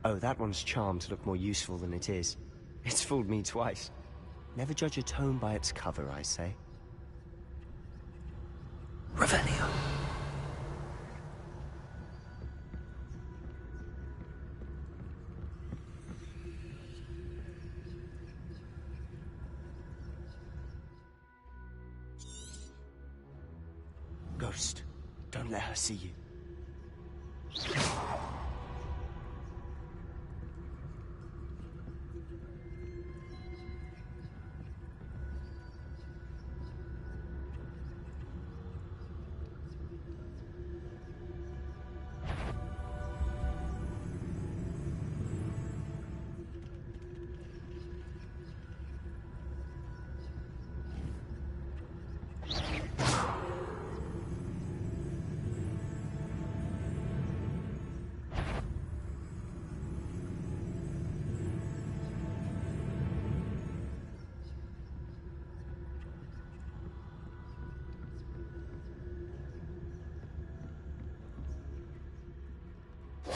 Oh, that one's charmed to look more useful than it is. It's fooled me twice. Never judge a tome by its cover, I say. Revelio. Ghost, don't let her see you.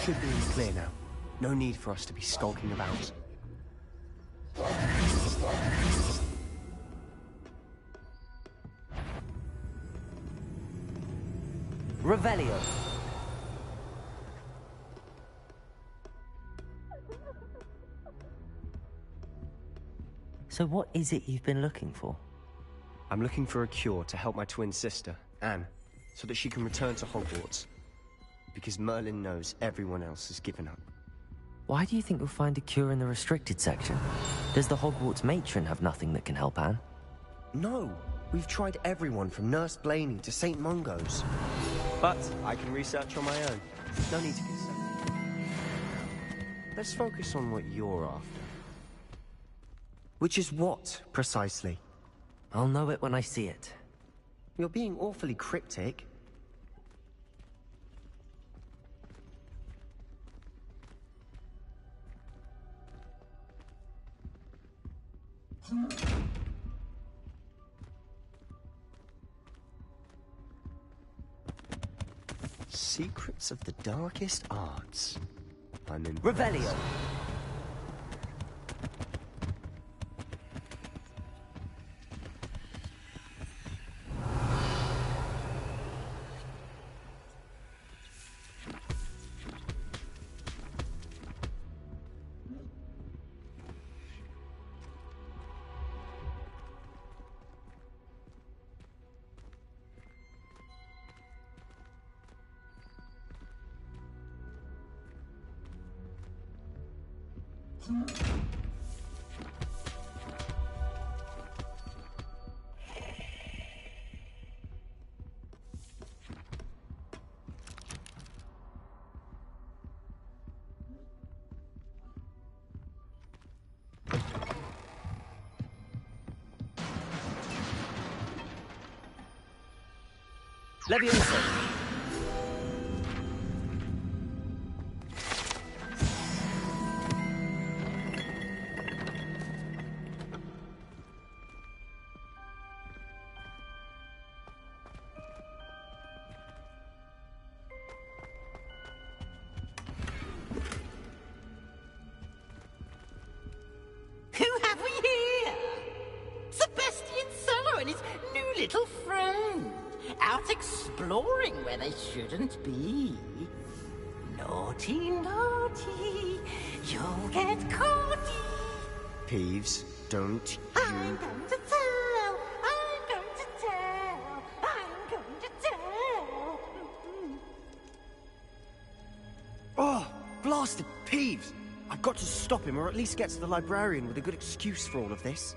Should be clear now. No need for us to be skulking about. Revelio. So what is it you've been looking for? I'm looking for a cure to help my twin sister, Anne, so that she can return to Hogwarts. Because Merlin knows everyone else has given up. Why do you think you'll find a cure in the restricted section? Does the Hogwarts matron have nothing that can help Anne? No! We've tried everyone from Nurse Blaney to St. Mungo's. But I can research on my own. No need to consult. Let's focus on what you're after. Which is what, precisely? I'll know it when I see it. You're being awfully cryptic. Secrets of the darkest arts. I'm in Revelio. Leviosa. Who have we here? Sebastian Sallow and his new little friend. Out exploring where they shouldn't be. Naughty, naughty, you'll get caughty. Peeves, don't I'm you... going to tell, I'm going to tell, I'm going to tell. Oh, blasted Peeves! I've got to stop him, or at least get to the librarian with a good excuse for all of this.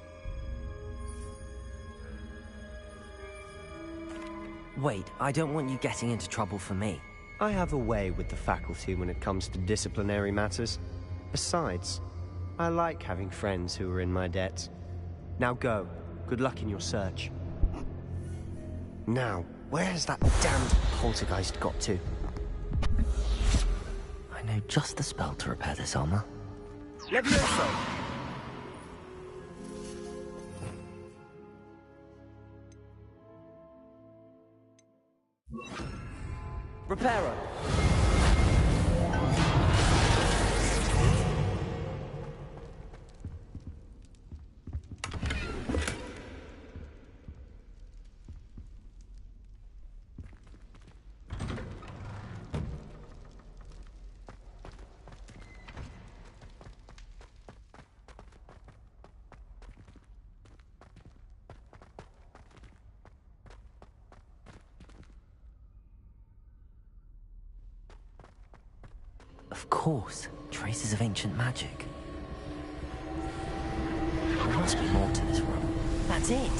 Wait, I don't want you getting into trouble for me. I have a way with the faculty when it comes to disciplinary matters. Besides, I like having friends who are in my debt. Now go. Good luck in your search. Now, where has that damned poltergeist got to? I know just the spell to repair this armor. Levioso! Reparo. Of course, traces of ancient magic. There must be more to this room. That's it!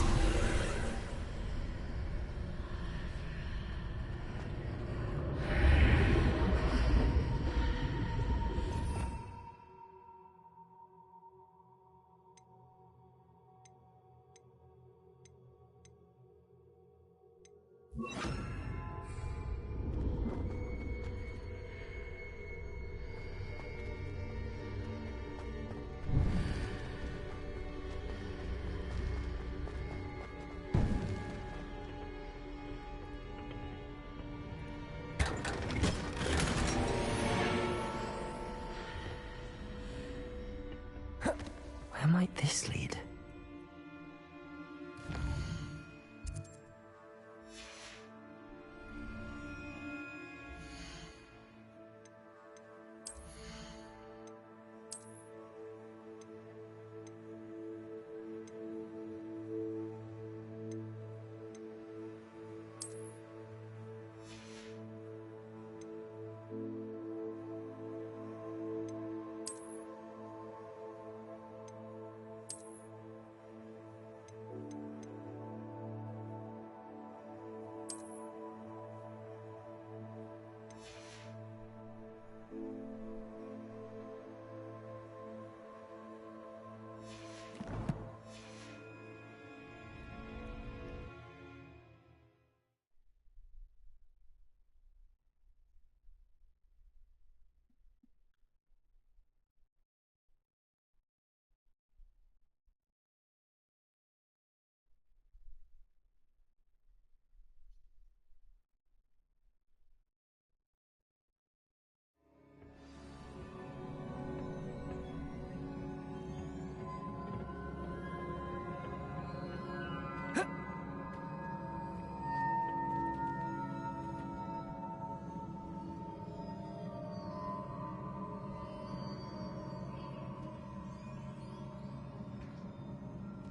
Where might this lead?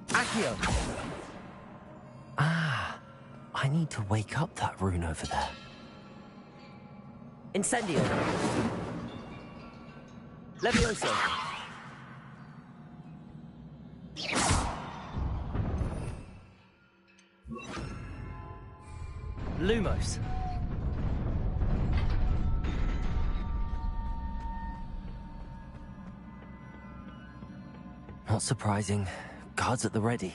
Accio! Ah, I need to wake up that rune over there. Incendio! Levioso! Lumos! Not surprising. Guards at the ready.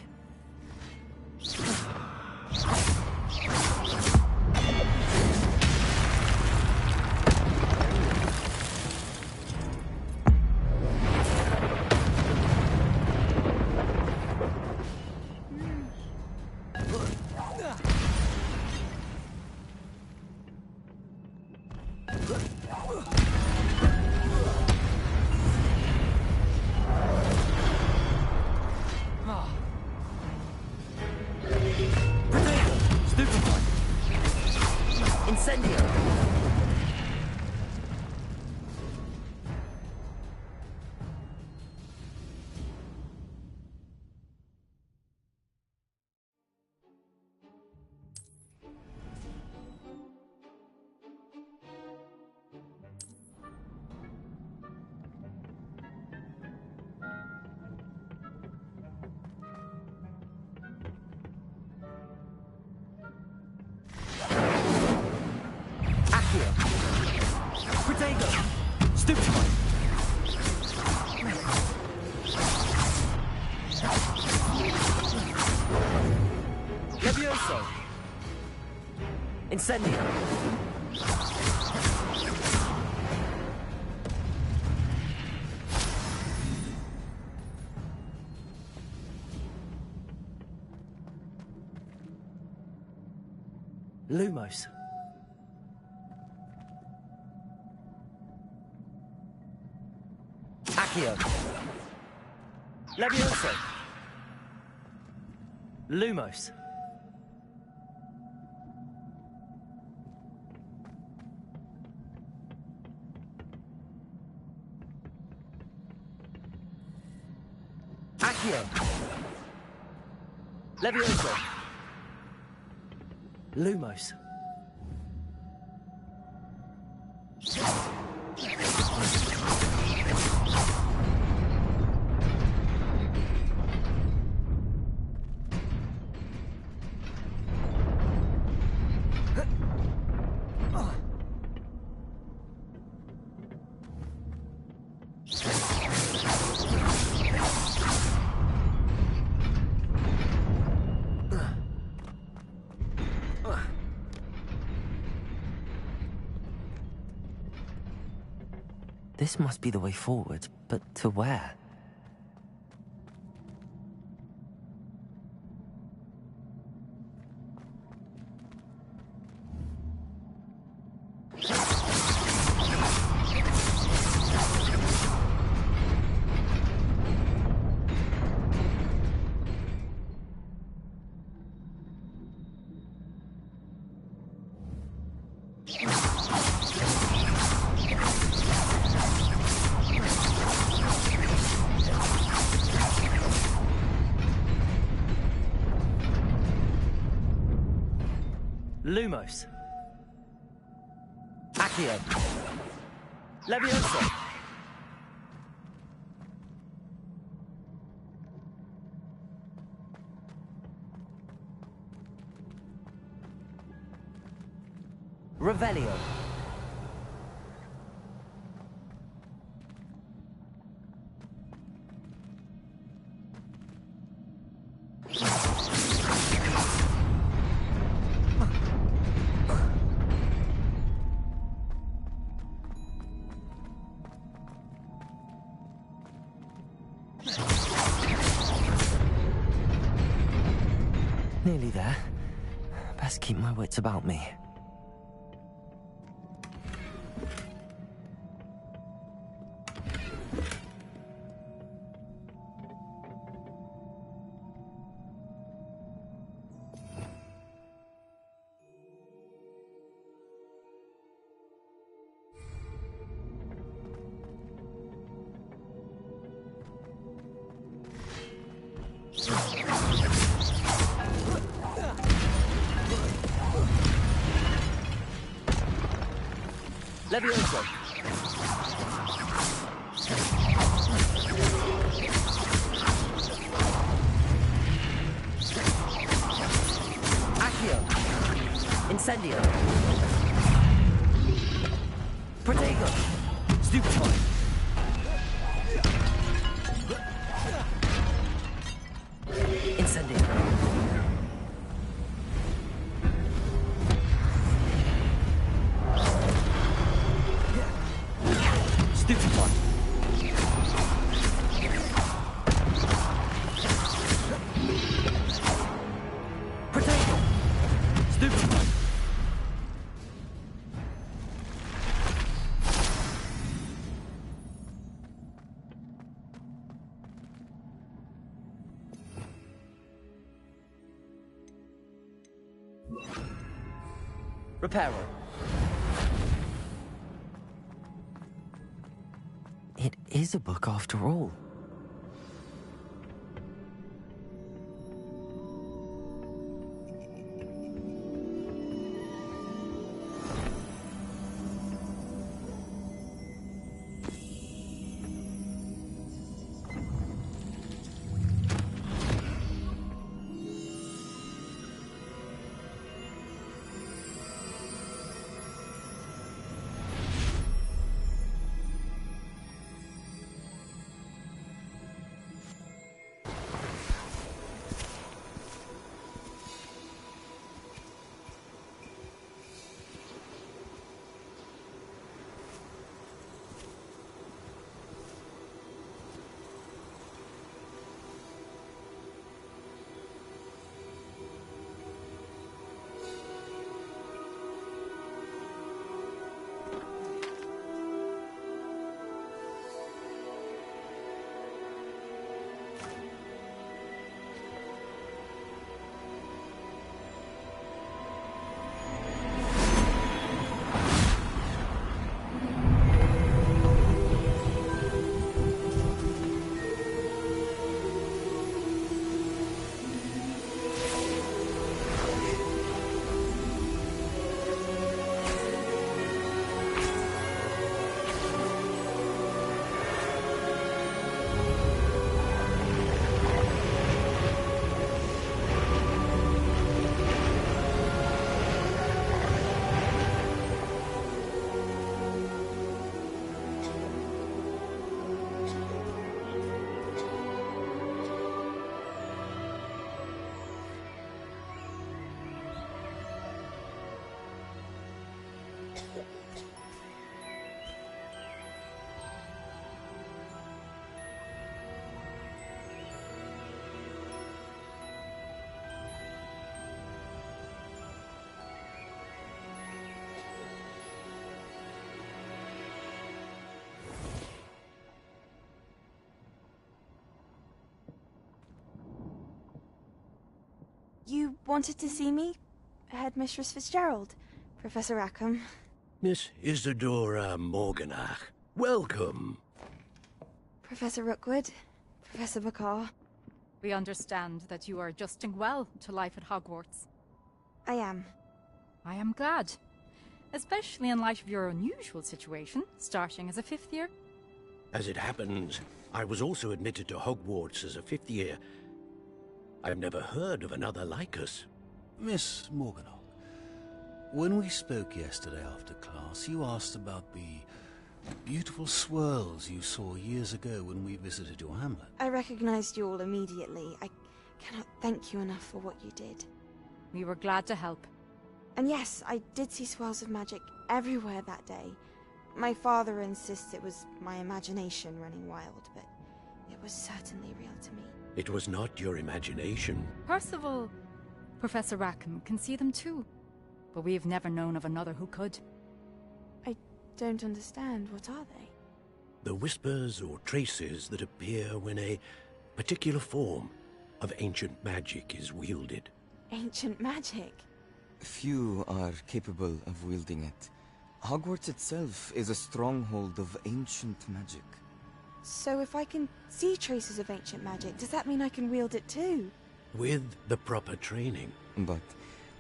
Levioso! Incendio! Lumos. Accio. Levioso. Lumos. Accio. Levioso. Lumos. This must be the way forward, but to where? Lumos. Accio. Levioso. Revelio. Nearly there. Best keep my wits about me. Levioso. Accio. Incendio. Protego. Stupefy. Incendio. Stupefy. Protego. Stupefy. Reparo. It is a book after all. You wanted to see me? Headmistress Fitzgerald. Professor Rackham. Miss Isadora Morganach, welcome. Professor Rookwood. Professor Bakar. We understand that you are adjusting well to life at Hogwarts. I am. I am glad. Especially in light of your unusual situation, starting as a 5th year. As it happens, I was also admitted to Hogwarts as a 5th year. I've never heard of another like us. Miss Morganach, when we spoke yesterday after class, you asked about the beautiful swirls you saw years ago when we visited your hamlet. I recognized you all immediately. I cannot thank you enough for what you did. We were glad to help. And yes, I did see swirls of magic everywhere that day. My father insists it was my imagination running wild, but it was certainly real to me. It was not your imagination. Percival, Professor Rackham can see them too. But we have never known of another who could. I don't understand. What are they? The whispers or traces that appear when a particular form of ancient magic is wielded. Ancient magic? Few are capable of wielding it. Hogwarts itself is a stronghold of ancient magic. So if I can see traces of ancient magic, does that mean I can wield it too? With the proper training. But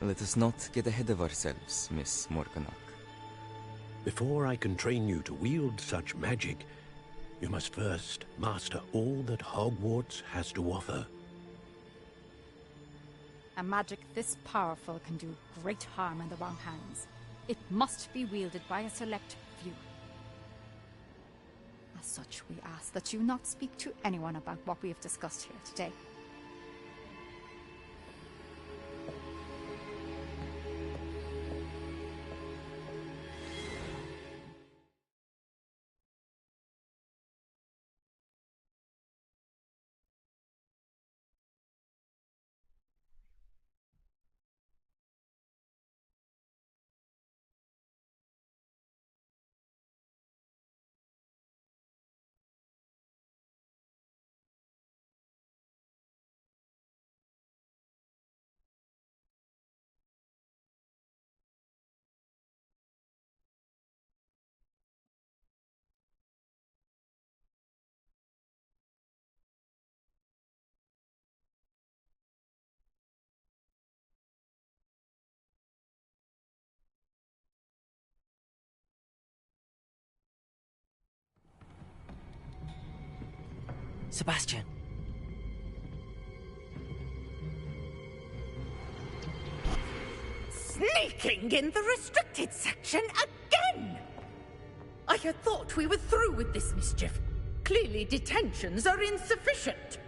let us not get ahead of ourselves, Miss Morganach. Before I can train you to wield such magic, you must first master all that Hogwarts has to offer. A magic this powerful can do great harm in the wrong hands. It must be wielded by a select few. As such, we ask that you not speak to anyone about what we have discussed here today. Sebastian! Sneaking in the restricted section again! I had thought we were through with this mischief. Clearly detentions are insufficient.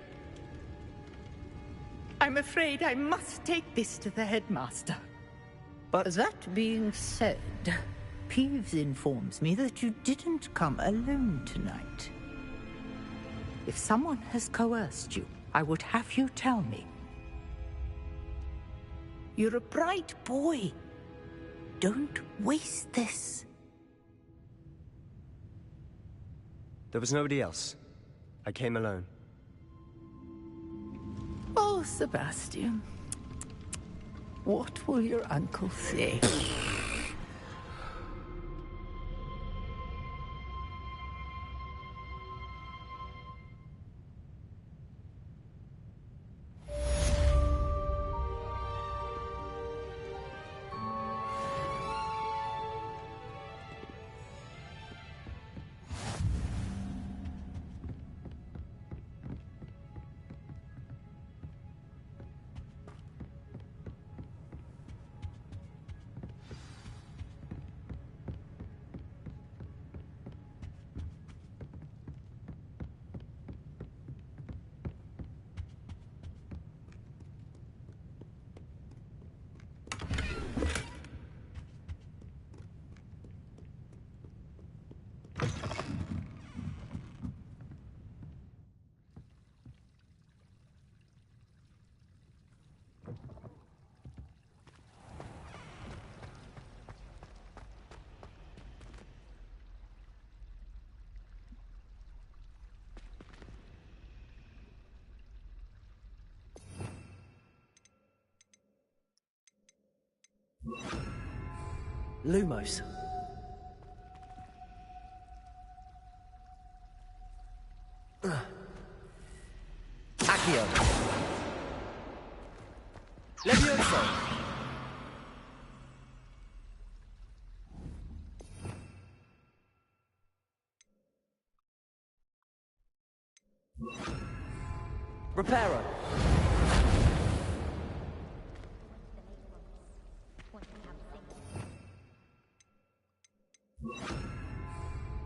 I'm afraid I must take this to the headmaster. But That being said, Peeves informs me that you didn't come alone tonight. If someone has coerced you, I would have you tell me. You're a bright boy. Don't waste this. there was nobody else. I came alone. Oh, Sebastian. What will your uncle say? Lumos. Accio. Levioso. Reparo.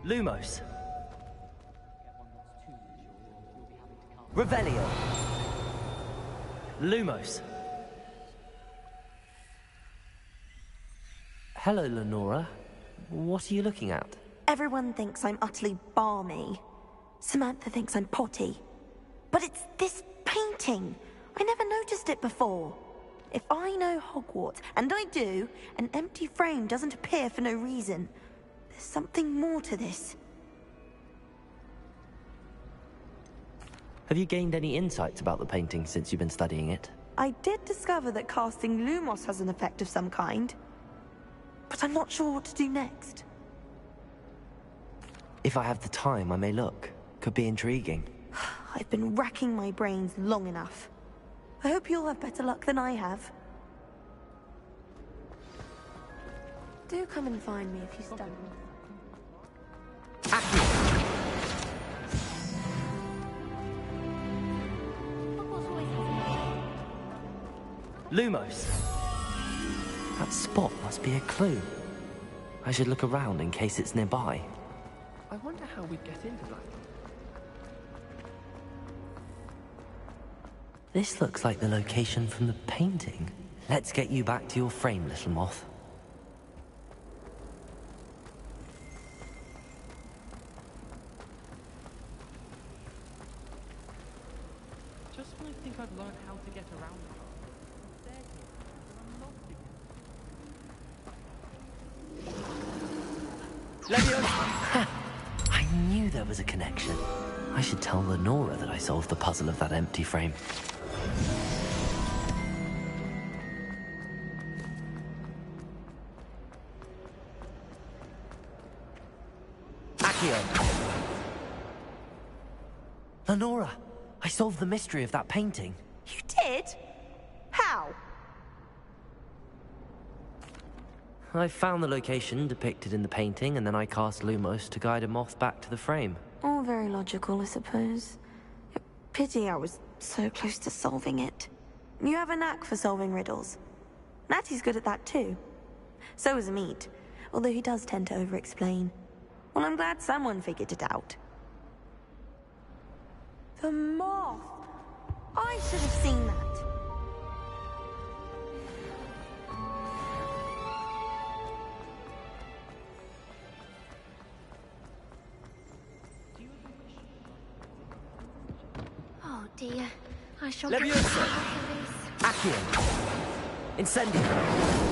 Lumos. Revelio. Lumos. Hello, Lenora. What are you looking at? Everyone thinks I'm utterly balmy. Samantha thinks I'm potty. But it's this painting. I never noticed it before. If I know Hogwarts, and I do, an empty frame doesn't appear for no reason. There's something more to this. Have you gained any insights about the painting since you've been studying it? I did discover that casting Lumos has an effect of some kind. But I'm not sure what to do next. If I have the time, I may look. Could be intriguing. I've been racking my brains long enough. I hope you'll have better luck than I have. Do come and find me if you stumble. Lumos. That spot must be a clue. I should look around in case it's nearby. I wonder how we'd get into that. This looks like the location from the painting. Let's get you back to your frame, little moth. Just when I think I've learned how to get around the Leviosa! I knew there was a connection. I should tell Lenora that I solved the puzzle of that empty frame. Accio! Lenora! I solved the mystery of that painting. You did? How? I found the location depicted in the painting, and then I cast Lumos to guide a moth back to the frame. All very logical, I suppose. Pity I was so close to solving it. You have a knack for solving riddles. Natty's good at that too. So is Amit, although he does tend to over-explain. Well, I'm glad someone figured it out. The moth! I should have seen that. Oh dear, I shall Leviosa! get for this. Accio! Incendio!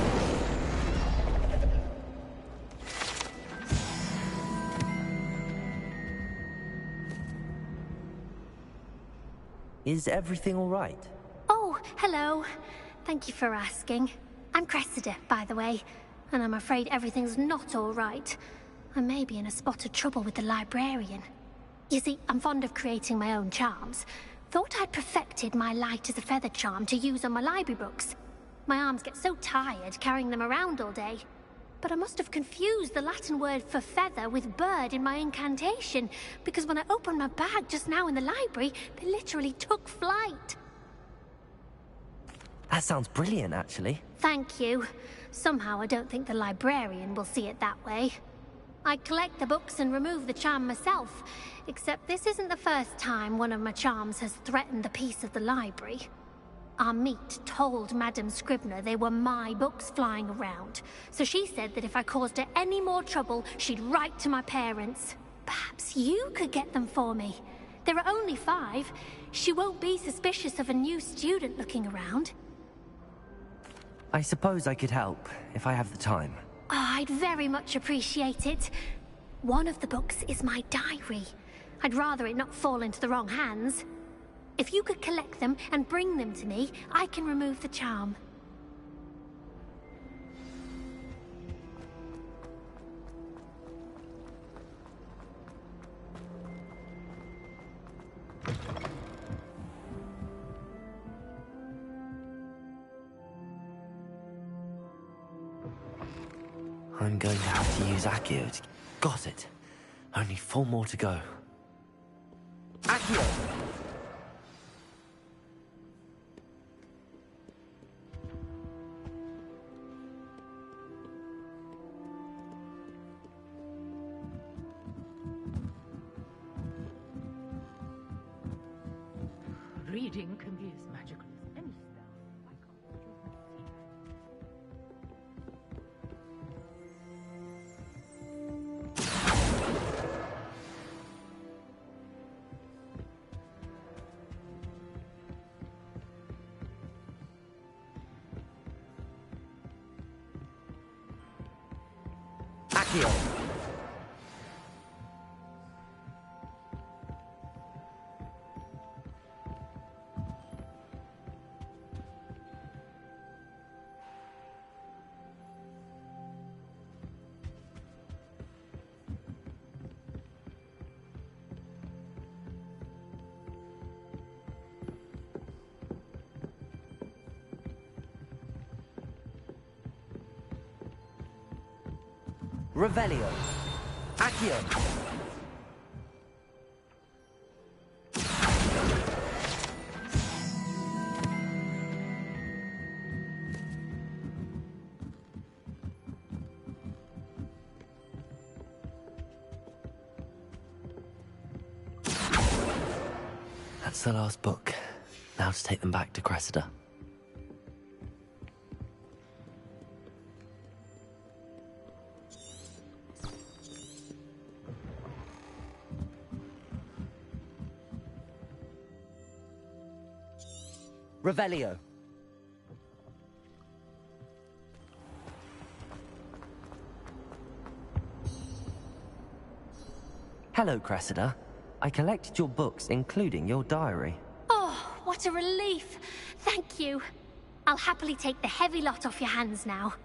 Is everything all right? Oh, hello. Thank you for asking. I'm Cressida, by the way, and I'm afraid everything's not all right. I may be in a spot of trouble with the librarian. You see, I'm fond of creating my own charms. Thought I'd perfected my light as a feather charm to use on my library books. My arms get so tired carrying them around all day. But I must have confused the Latin word for feather with bird in my incantation, because when I opened my bag just now in the library, they literally took flight. That sounds brilliant, actually. Thank you. Somehow I don't think the librarian will see it that way. I collect the books and remove the charm myself, except this isn't the first time one of my charms has threatened the peace of the library. Amit told Madame Scribner they were my books flying around, so she said that if I caused her any more trouble, she'd write to my parents. Perhaps you could get them for me. There are only 5. She won't be suspicious of a new student looking around. I suppose I could help, if I have the time. Oh, I'd very much appreciate it. One of the books is my diary. I'd rather it not fall into the wrong hands. If you could collect them and bring them to me, I can remove the charm. I'm going to have to use Accio to... Got it. Only 4 more to go. Accio! Reading can be as magical as any spell. Why can't you see Accio! Revelio. Accio. That's the last book. Now to take them back to Cressida. Revelio. Hello, Cressida. I collected your books, including your diary. Oh, what a relief. Thank you. I'll happily take the heavy lot off your hands now.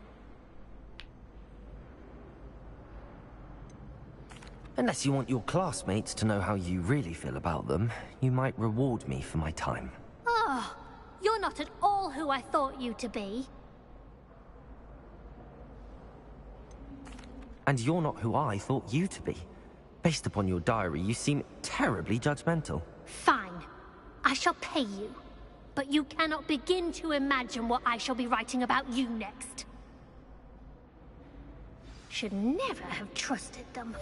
Unless you want your classmates to know how you really feel about them, you might reward me for my time. Oh, you're not at all who I thought you to be. And you're not who I thought you to be. Based upon your diary, you seem terribly judgmental. Fine. I shall pay you. But you cannot begin to imagine what I shall be writing about you next. Should never have trusted them.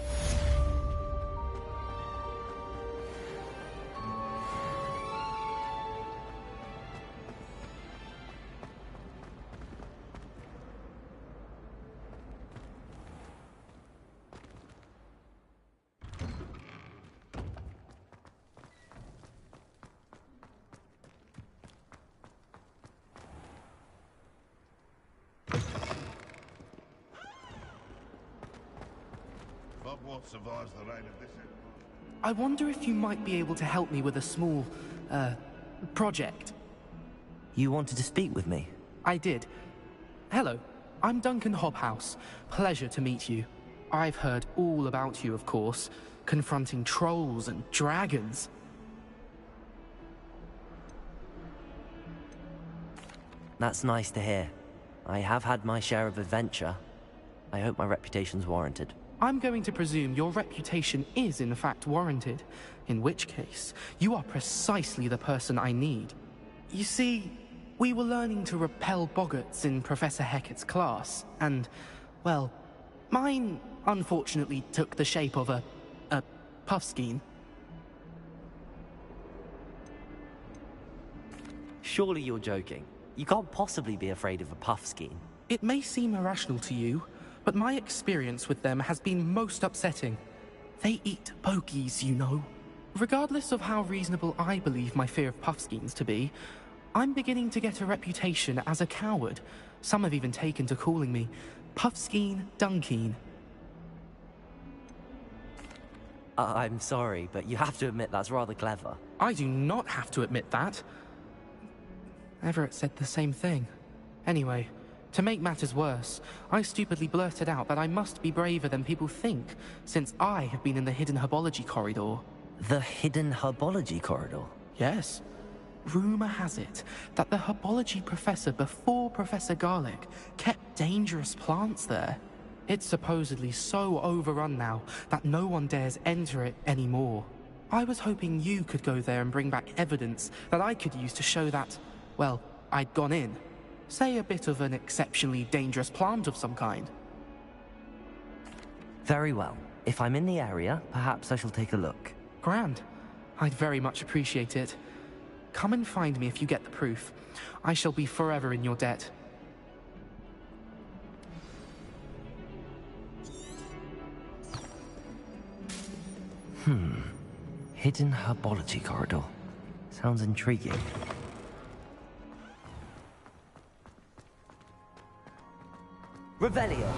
Survives the reign of this empire. I wonder if you might be able to help me with a small, project. You wanted to speak with me? I did. Hello, I'm Duncan Hobhouse. Pleasure to meet you. I've heard all about you, of course, confronting trolls and dragons. That's nice to hear. I have had my share of adventure. I hope my reputation's warranted. I'm going to presume your reputation is in fact warranted, in which case, you are precisely the person I need. You see, we were learning to repel boggarts in Professor Hecat's class, and, well, mine unfortunately took the shape of a puffskein. Surely you're joking. You can't possibly be afraid of a puffskein. It may seem irrational to you, but my experience with them has been most upsetting. They eat bogies, you know. Regardless of how reasonable I believe my fear of puffskeins to be, I'm beginning to get a reputation as a coward. Some have even taken to calling me Puffskeen Dunkeen. I'm sorry, but you have to admit that's rather clever. I do not have to admit that. Everett said the same thing. Anyway, to make matters worse, I stupidly blurted out that I must be braver than people think, since I have been in the Hidden Herbology Corridor. The Hidden Herbology Corridor? Yes. Rumor has it that the herbology professor before Professor Garlick kept dangerous plants there. It's supposedly so overrun now that no one dares enter it anymore. I was hoping you could go there and bring back evidence that I could use to show that, well, I'd gone in. Say a bit of an exceptionally dangerous plant of some kind. Very well. If I'm in the area, perhaps I shall take a look. Grand. I'd very much appreciate it. Come and find me if you get the proof. I shall be forever in your debt. Hidden herbology corridor. Sounds intriguing. Revelio.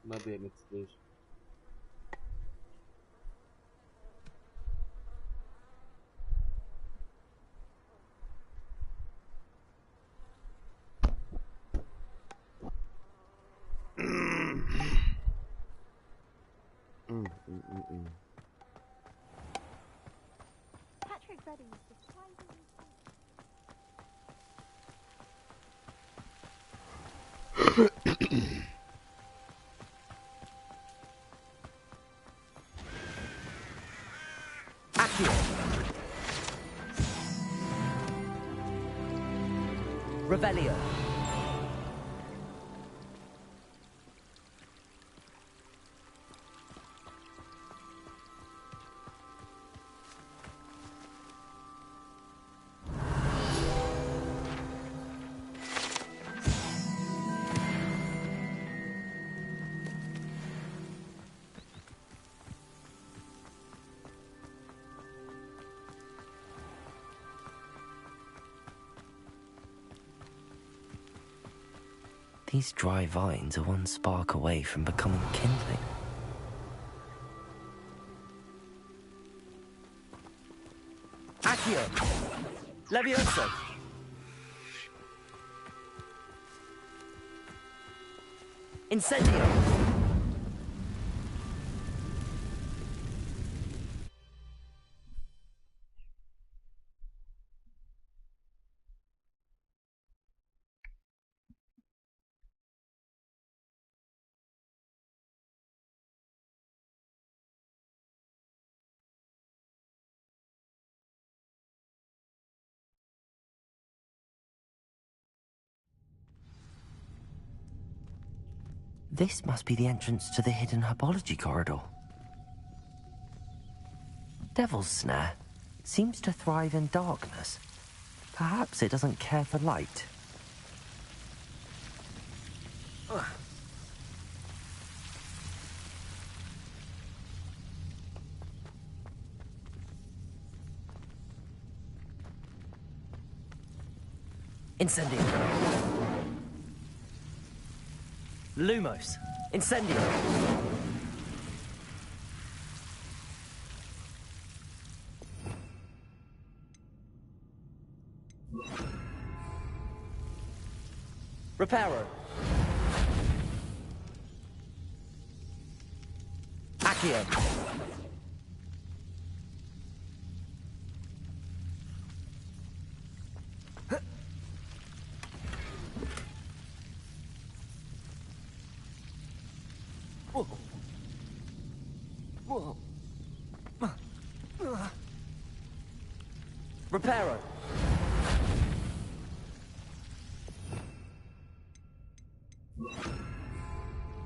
ما بيعمل ليش Patrick Redding is surprisingly... Revelio. These dry vines are one spark away from becoming kindling. Accio! Levioso! Incendio! This must be the entrance to the hidden herbology corridor. Devil's Snare seems to thrive in darkness. Perhaps it doesn't care for light. Incendio. Lumos. Incendio. Reparo. Accio. Reparo.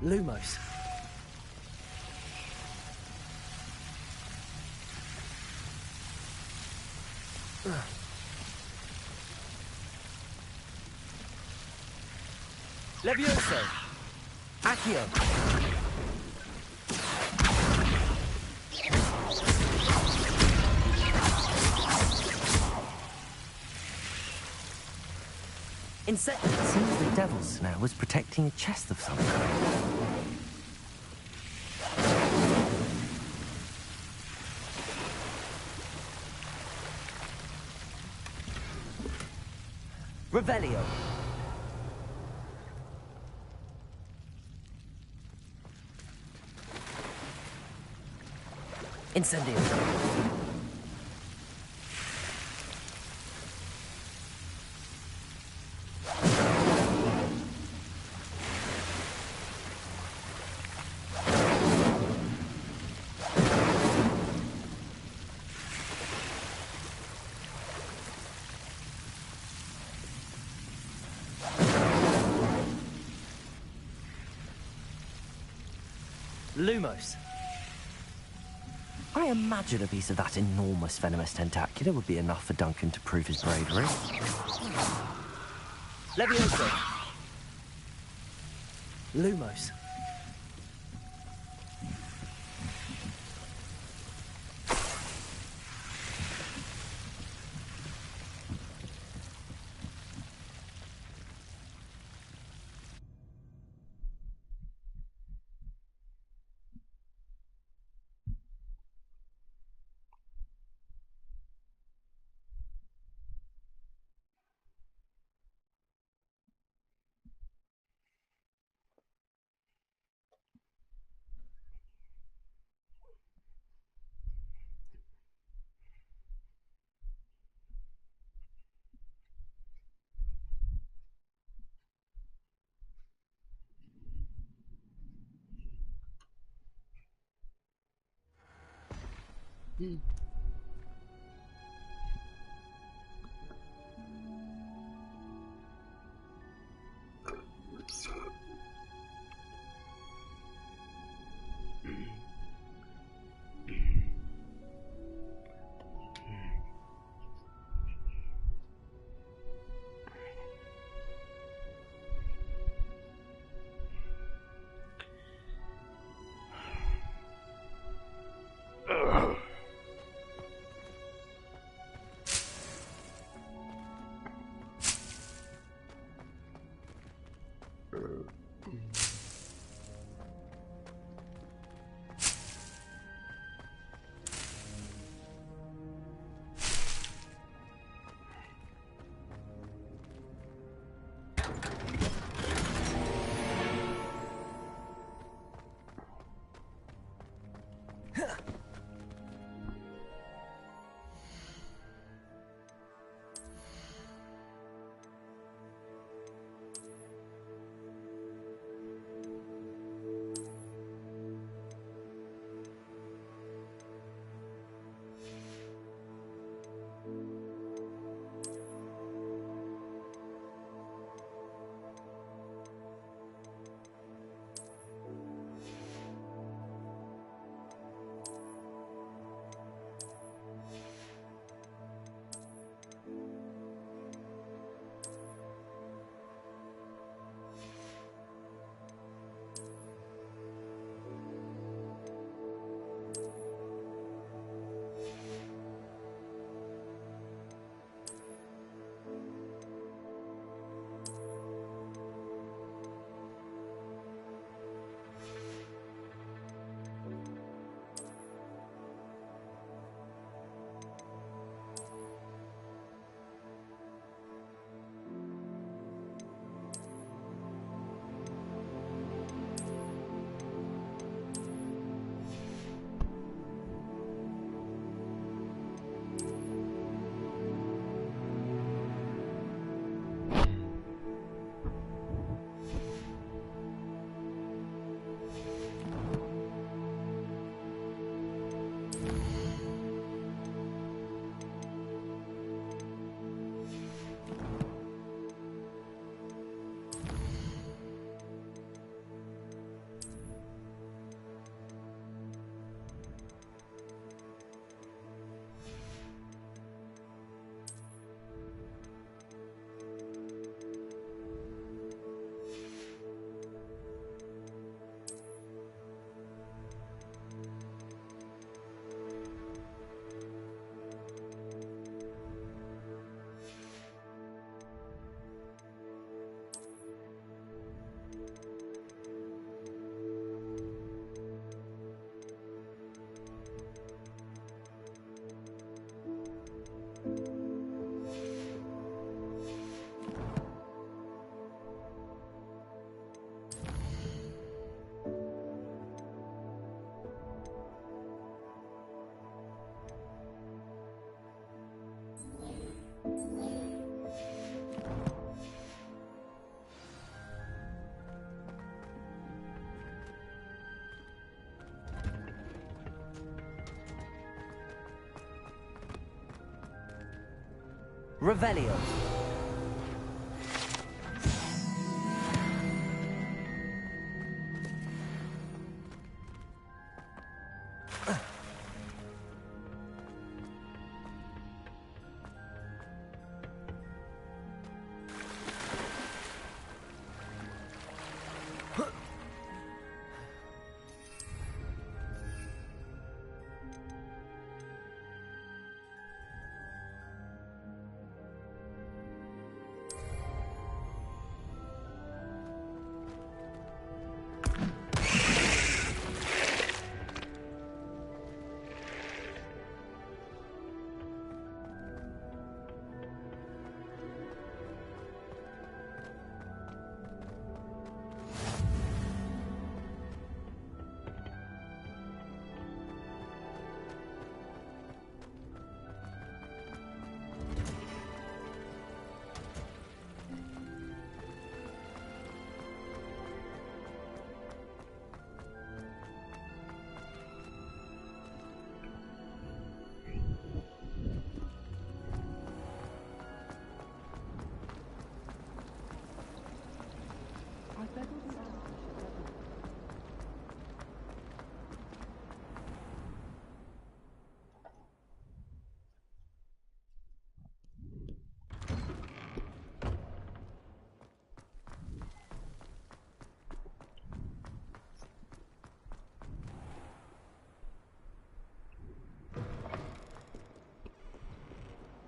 Lumos. Levioso. Accio. It seems the Devil's Snare was protecting a chest of some kind. Revelio. Incendio. Lumos. I imagine a piece of that enormous venomous tentacular would be enough for Duncan to prove his bravery. Levioso. Lumos. Revelio.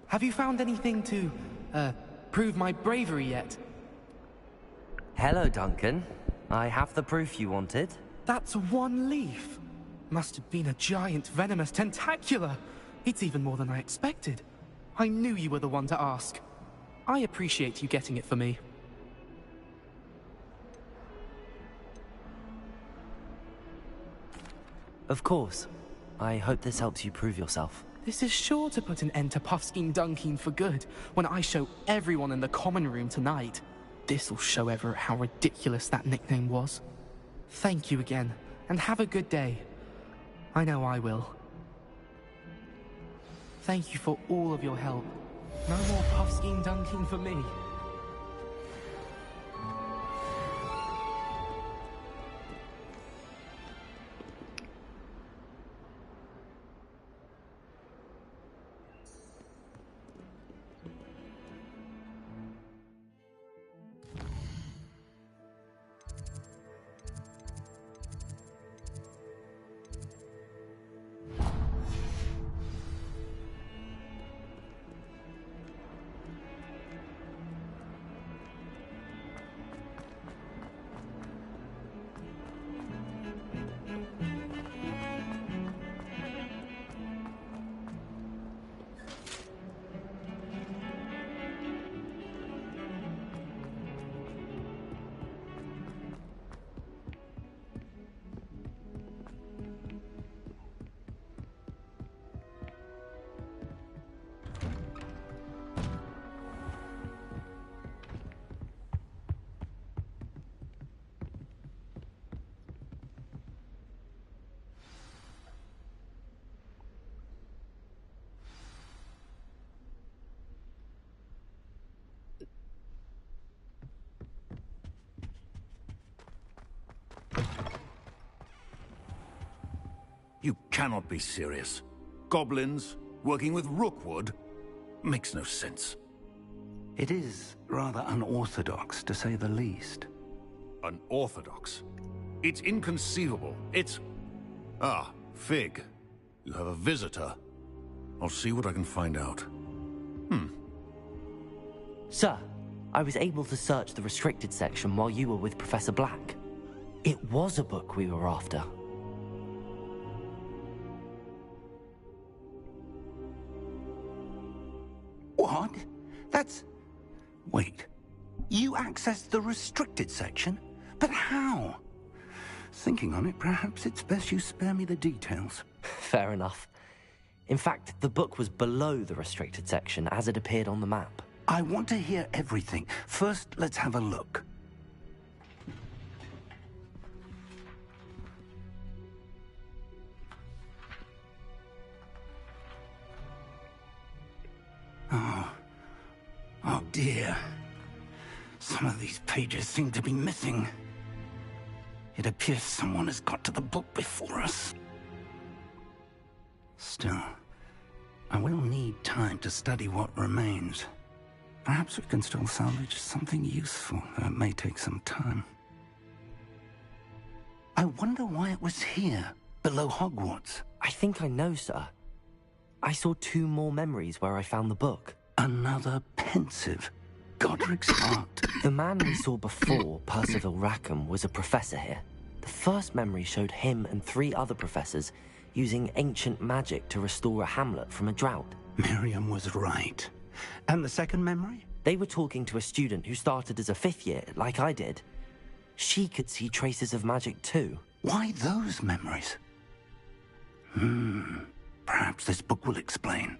Have you found anything to, prove my bravery yet? Hello, Duncan. I have the proof you wanted. That's one leaf. Must have been a giant venomous tentacula. It's even more than I expected. I knew you were the one to ask. I appreciate you getting it for me. Of course. I hope this helps you prove yourself. This is sure to put an end to Puffskein Dunkeen for good when I show everyone in the common room tonight. This'll show Everett how ridiculous that nickname was. Thank you again, and have a good day. I know I will. Thank you for all of your help. No more Puffskein Dunkeen for me. You cannot be serious. Goblins working with Rookwood? Makes no sense. It is rather unorthodox, to say the least. Unorthodox? It's inconceivable. It's... Ah, Fig. You have a visitor. I'll see what I can find out. Sir, I was able to search the restricted section while you were with Professor Black. It was a book we were after. What? That's... Wait. You accessed the restricted section? But how? Thinking on it, perhaps it's best you spare me the details. Fair enough. In fact, the book was below the restricted section as it appeared on the map. I want to hear everything. First, let's have a look. Oh, dear. Some of these pages seem to be missing. It appears someone has got to the book before us. Still, I will need time to study what remains. Perhaps we can still salvage something useful, though it may take some time. I wonder why it was here, below Hogwarts. I think I know, sir. I saw 2 more memories where I found the book. Another pensive Godric's heart. The man we saw before, Percival Rackham, was a professor here. The first memory showed him and 3 other professors using ancient magic to restore a hamlet from a drought. Miriam was right. And the second memory? They were talking to a student who started as a 5th year, like I did. She could see traces of magic too. Why those memories? Perhaps this book will explain.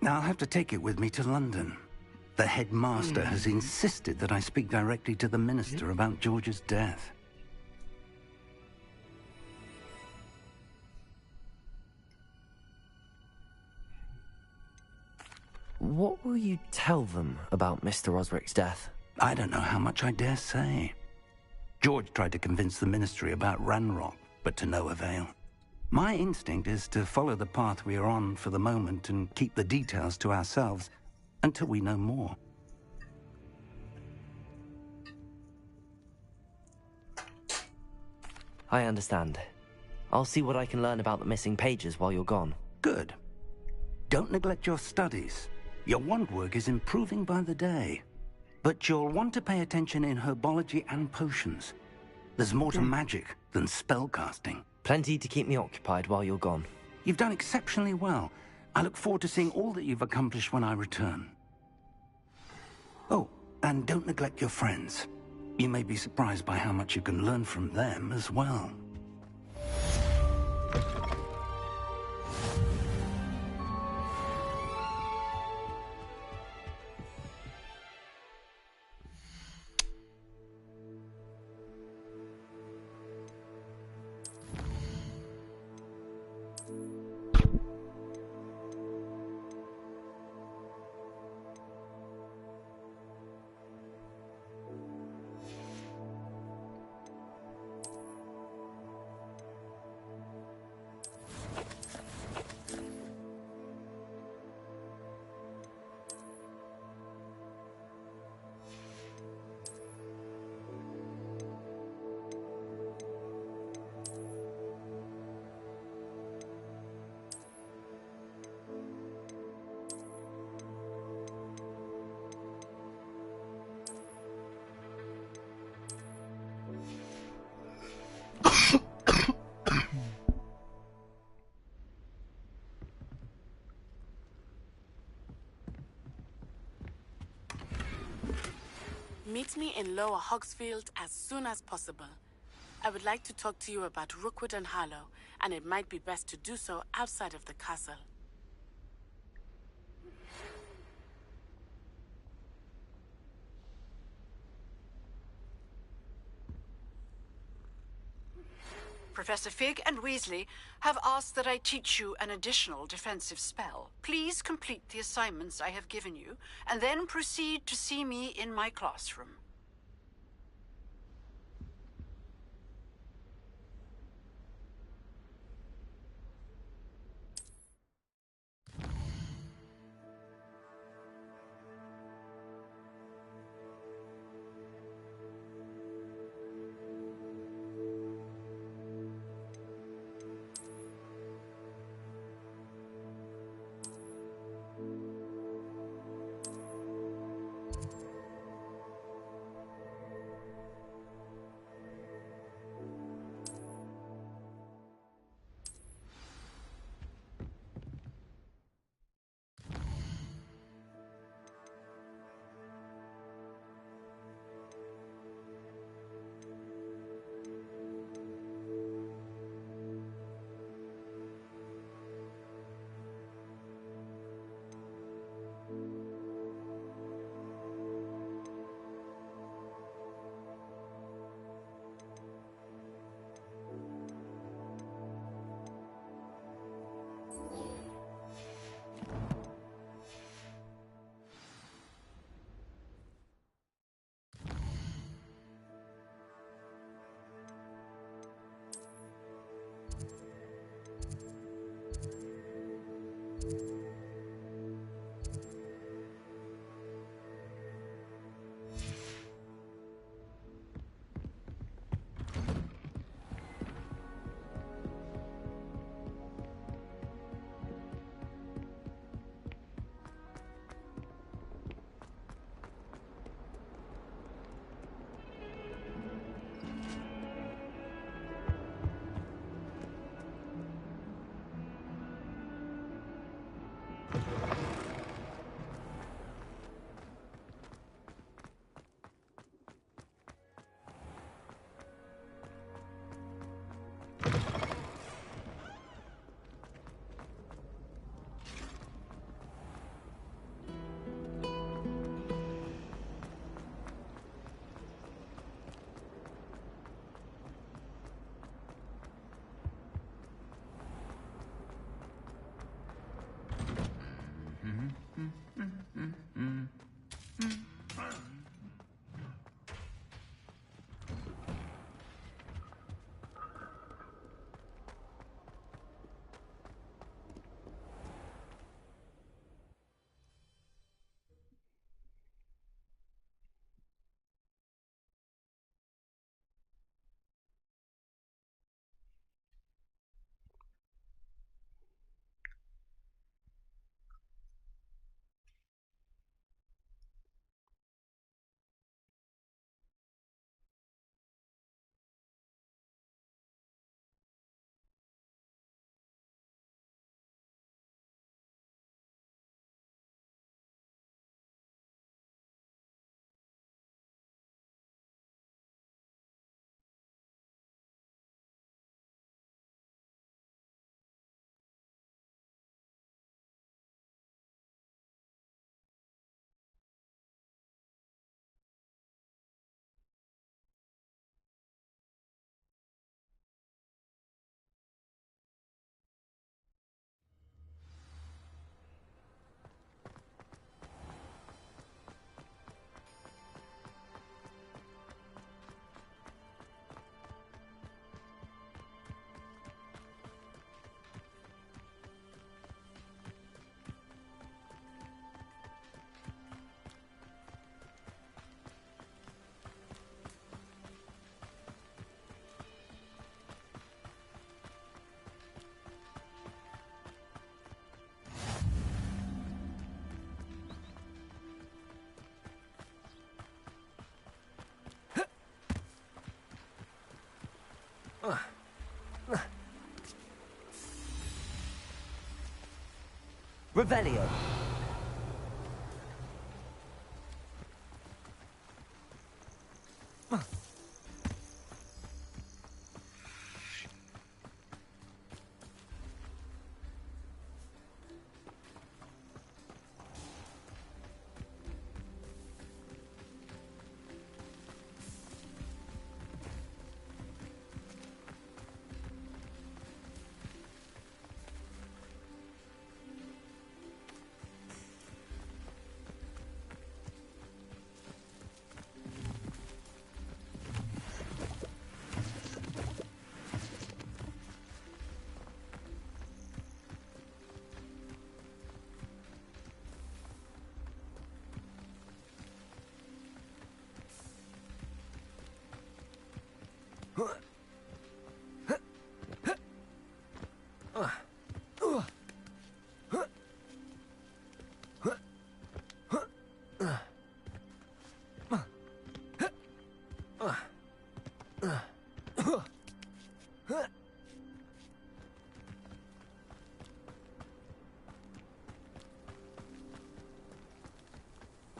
I'll have to take it with me to London. The headmaster has insisted that I speak directly to the minister about George's death. What will you tell them about Mr. Osric's death? I don't know how much I dare say. George tried to convince the ministry about Ranrock, but to no avail. My instinct is to follow the path we are on for the moment and keep the details to ourselves until we know more. I understand. I'll see what I can learn about the missing pages while you're gone. Good. Don't neglect your studies. Your wand work is improving by the day. But you'll want to pay attention in herbology and potions. There's more to magic than spellcasting. Plenty to keep me occupied while you're gone. You've done exceptionally well. I look forward to seeing all that you've accomplished when I return. Oh, and don't neglect your friends. You may be surprised by how much you can learn from them as well. Meet me in Lower Hogsfield as soon as possible. I would like to talk to you about Rookwood and Harlow, and it might be best to do so outside of the castle. Professor Fig and Weasley have asked that I teach you an additional defensive spell. Please complete the assignments I have given you, and then proceed to see me in my classroom. Revelio.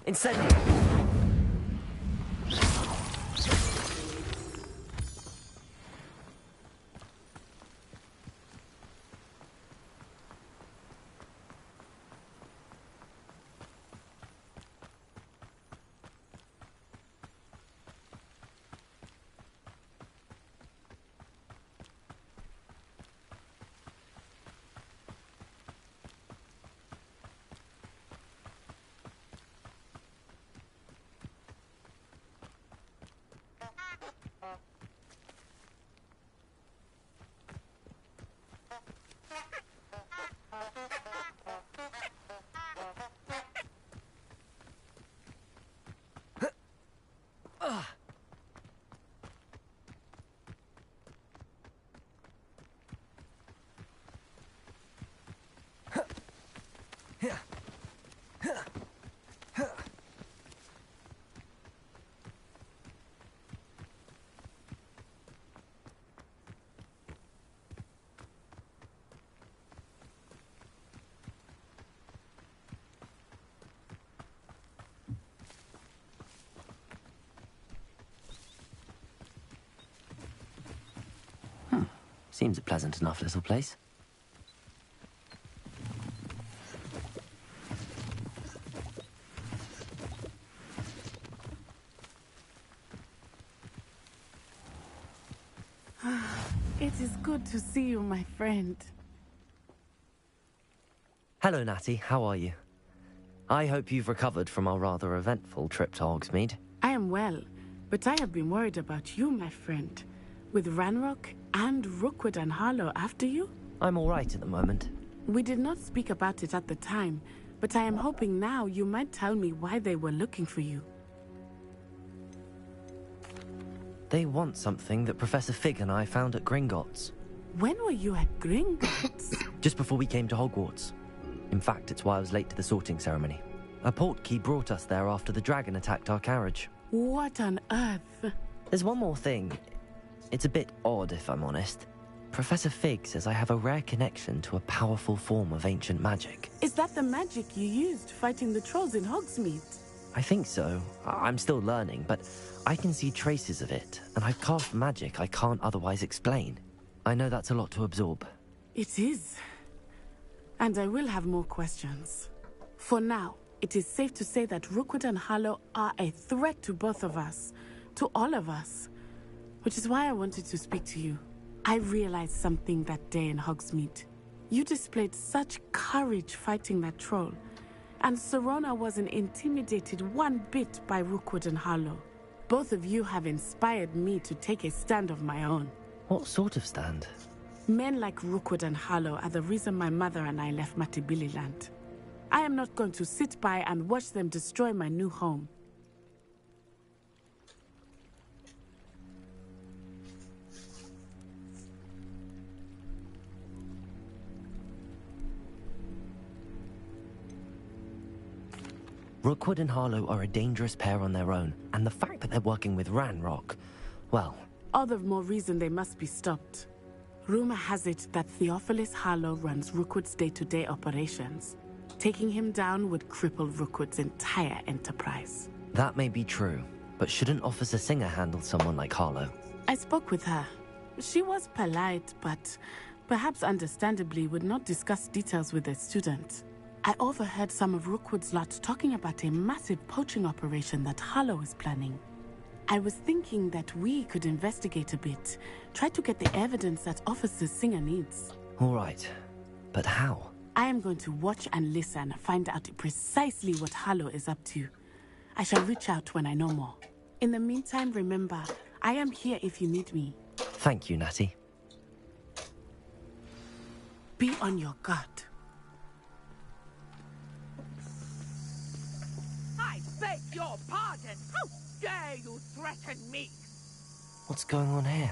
Incendio! Seems a pleasant enough little place. It is good to see you, my friend. Hello, Natty. How are you? I hope you've recovered from our rather eventful trip to Hogsmeade. I am well, but I have been worried about you, my friend. With Ranrock and Rookwood and Harlow after you? I'm all right at the moment. We did not speak about it at the time, but I am hoping now you might tell me why they were looking for you. They want something that Professor Fig and I found at Gringotts. When were you at Gringotts? Just before we came to Hogwarts. In fact, it's why I was late to the sorting ceremony. A portkey brought us there after the dragon attacked our carriage. What on earth? There's one more thing. It's a bit odd, if I'm honest. Professor Fig says I have a rare connection to a powerful form of ancient magic. Is that the magic you used fighting the trolls in Hogsmeade? I think so. I'm still learning, but I can see traces of it, and I've cast magic I can't otherwise explain. I know that's a lot to absorb. It is. And I will have more questions. For now, it is safe to say that Rookwood and Harlow are a threat to both of us. To all of us. Which is why I wanted to speak to you. I realized something that day in Hogsmeade. You displayed such courage fighting that troll. And Sirona wasn't intimidated one bit by Rookwood and Harlow. Both of you have inspired me to take a stand of my own. What sort of stand? Men like Rookwood and Harlow are the reason my mother and I left Matabeleland. I am not going to sit by and watch them destroy my new home. Rookwood and Harlow are a dangerous pair on their own, and the fact that they're working with Ranrock, well... All the more reason they must be stopped. Rumor has it that Theophilus Harlow runs Rookwood's day-to-day operations. Taking him down would cripple Rookwood's entire enterprise. That may be true, but shouldn't Officer Singer handle someone like Harlow? I spoke with her. She was polite, but perhaps understandably would not discuss details with a student. I overheard some of Rookwood's lot talking about a massive poaching operation that Harlow is planning. I was thinking that we could investigate a bit, try to get the evidence that Officer Singer needs. All right, but how? I am going to watch and listen, find out precisely what Harlow is up to. I shall reach out when I know more. In the meantime, remember, I am here if you need me. Thank you, Natty. Be on your guard. I beg your pardon! How dare you threaten me? What's going on here?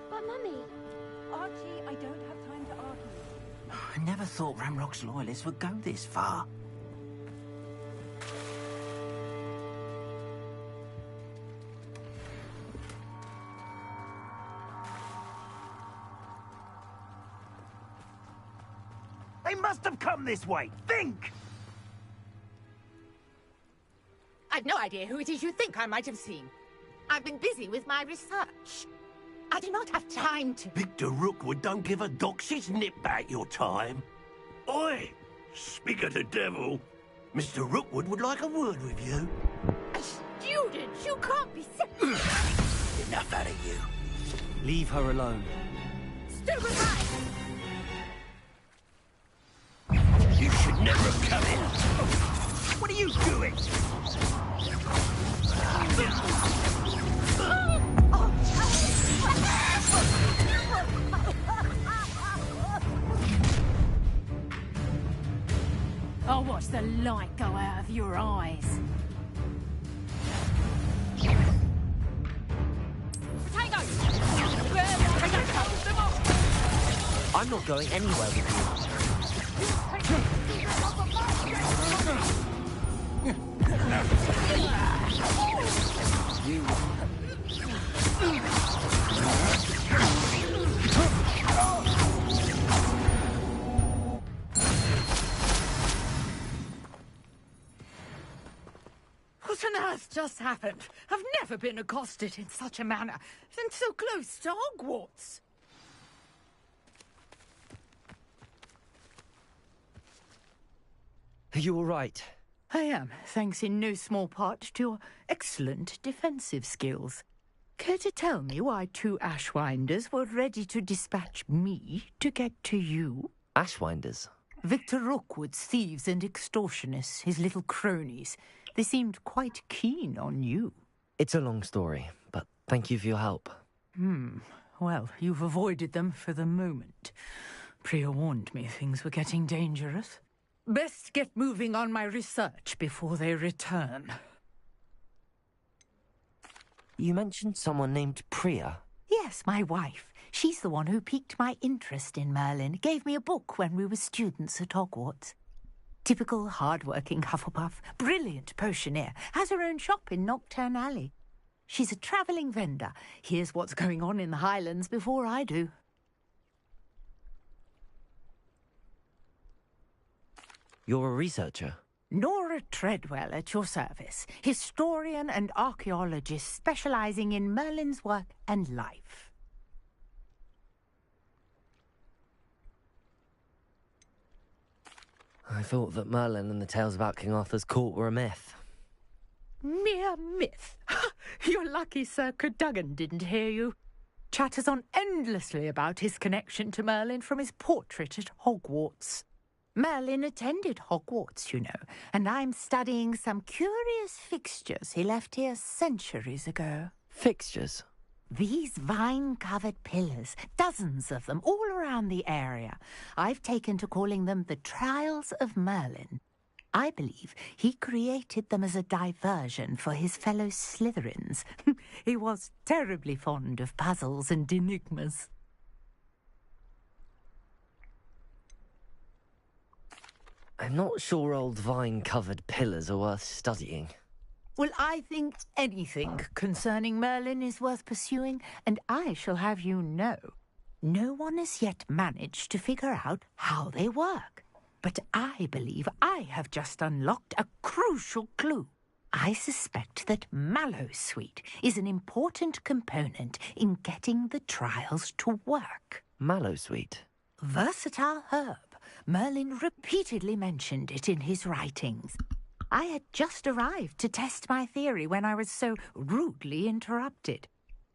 But Mummy... Archie, I don't have time to argue. I never thought Ranrock's loyalists would go this far. They must have come this way. Think! I've no idea who it is you think I might have seen. I've been busy with my research. I do not have time to... Victor Rookwood don't give a doxy's nip back your time. Oi! Speak of the devil. Mr. Rookwood would like a word with you. A student? You can't be... Enough out of you. Leave her alone. Stupefy! You should never have come in. What are you doing? I'll watch the light go out of your eyes. Potatoes! I'm not going anywhere with you. What on earth just happened? I've never been accosted in such a manner, and so close to Hogwarts. Are you all right? I am, thanks in no small part to your excellent defensive skills. Care to tell me why two Ashwinders were ready to dispatch me to get to you? Ashwinders? Victor Rookwood's thieves and extortionists, his little cronies. They seemed quite keen on you. It's a long story, but thank you for your help. Well, you've avoided them for the moment. Priya warned me things were getting dangerous. Best get moving on my research before they return. You mentioned someone named Priya. Yes, my wife. She's the one who piqued my interest in Merlin. Gave me a book when we were students at Hogwarts. Typical hard-working Hufflepuff, brilliant potioneer, has her own shop in Knockturn Alley. She's a travelling vendor. Hears what's going on in the Highlands before I do. You're a researcher? Nora Treadwell at your service. Historian and archaeologist specialising in Merlin's work and life. I thought that Merlin and the tales about King Arthur's court were a myth. Mere myth. You're lucky Sir Cadogan didn't hear you. Chatters on endlessly about his connection to Merlin from his portrait at Hogwarts. Merlin attended Hogwarts, you know, and I'm studying some curious fixtures he left here centuries ago. Fixtures? These vine-covered pillars, dozens of them, all around the area. I've taken to calling them the Trials of Merlin. I believe he created them as a diversion for his fellow Slytherins. He was terribly fond of puzzles and enigmas. I'm not sure old vine-covered pillars are worth studying. Well, I think anything concerning Merlin is worth pursuing, and I shall have you know, no one has yet managed to figure out how they work. But I believe I have just unlocked a crucial clue. I suspect that Mallowsweet is an important component in getting the trials to work. Mallowsweet? Versatile herb. Merlin repeatedly mentioned it in his writings. I had just arrived to test my theory when I was so rudely interrupted.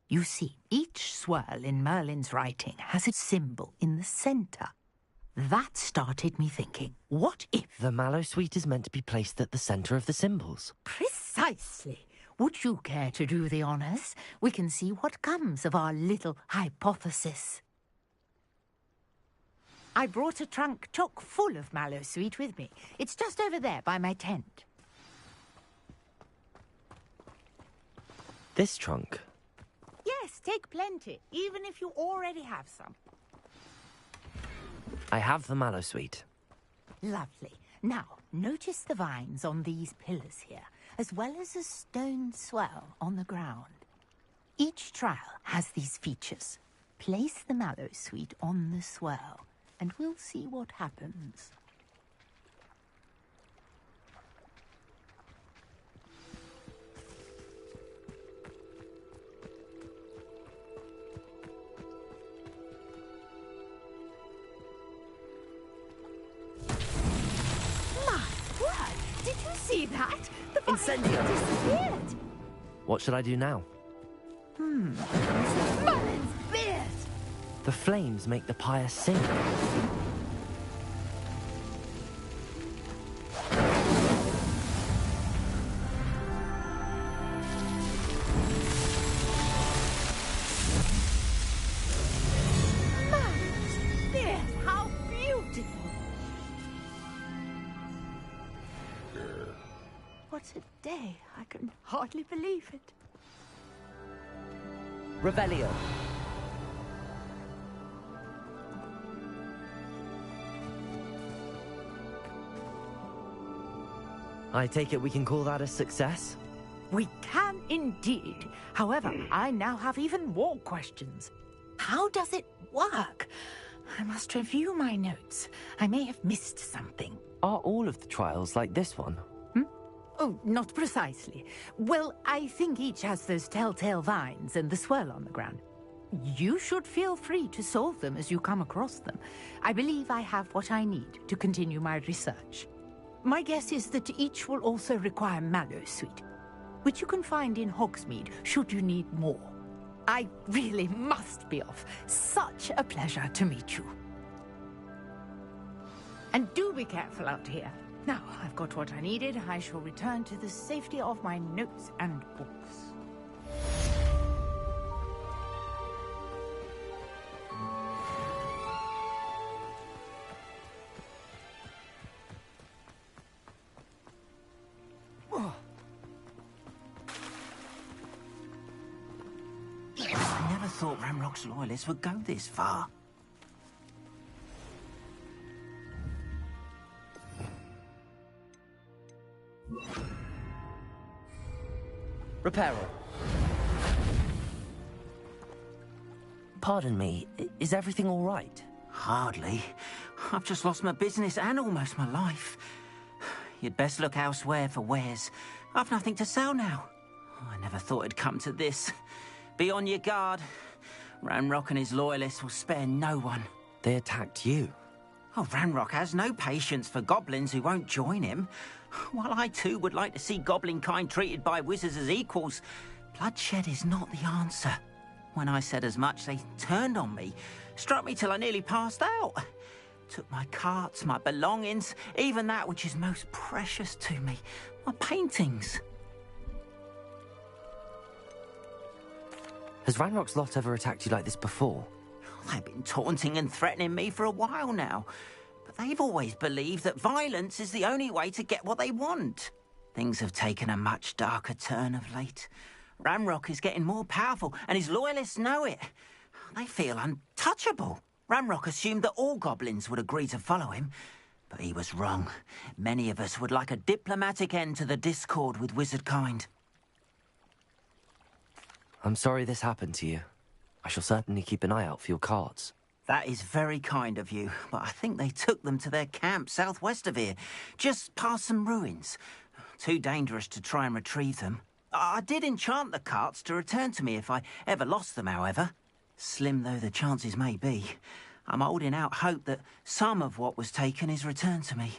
You see, each swirl in Merlin's writing has a symbol in the centre. That started me thinking, what if... The Mallowsweet is meant to be placed at the centre of the symbols. Precisely. Would you care to do the honours? We can see what comes of our little hypothesis. I brought a trunk chock full of Mallowsweet with me. It's just over there by my tent. This trunk? Yes, take plenty, even if you already have some. I have the Mallowsweet. Lovely. Now, notice the vines on these pillars here, as well as a stone swell on the ground. Each trial has these features. Place the Mallowsweet on the swell, and we'll see what happens. Did you see that? The Incendio disappeared. What should I do now? Merlin's beard! The flames make the pyre sing. Merlin's beard! How beautiful! What a day. I can hardly believe it. Revelio. I take it we can call that a success? We can indeed. However, I now have even more questions. How does it work? I must review my notes. I may have missed something. Are all of the trials like this one? Oh, not precisely. Well, I think each has those telltale vines and the swirl on the ground. You should feel free to solve them as you come across them. I believe I have what I need to continue my research. My guess is that each will also require Mallowsweet, which you can find in Hogsmeade should you need more. I really must be off. Such a pleasure to meet you. And do be careful out here. Now, I've got what I needed. I shall return to the safety of my notes and books. I never thought Ranrock's loyalists would go this far. Reparo. Pardon me, is everything all right? Hardly. I've just lost my business and almost my life. You'd best look elsewhere for wares. I've nothing to sell now. I never thought it'd come to this. Be on your guard. Ranrock and his loyalists will spare no one. They attacked you? Oh, Ranrock has no patience for goblins who won't join him. While I too would like to see goblin kind treated by wizards as equals, bloodshed is not the answer. When I said as much, they turned on me, struck me till I nearly passed out. Took my carts, my belongings, even that which is most precious to me, my paintings. Has Ranrock's lot ever attacked you like this before? They've been taunting and threatening me for a while now. But they've always believed that violence is the only way to get what they want. Things have taken a much darker turn of late. Ranrock is getting more powerful, and his loyalists know it. They feel untouchable. Ranrock assumed that all goblins would agree to follow him, but he was wrong. Many of us would like a diplomatic end to the discord with wizardkind. I'm sorry this happened to you. I shall certainly keep an eye out for your cards. That is very kind of you, but I think they took them to their camp southwest of here, just past some ruins. Too dangerous to try and retrieve them. I did enchant the carts to return to me if I ever lost them, however. Slim though the chances may be, I'm holding out hope that some of what was taken is returned to me.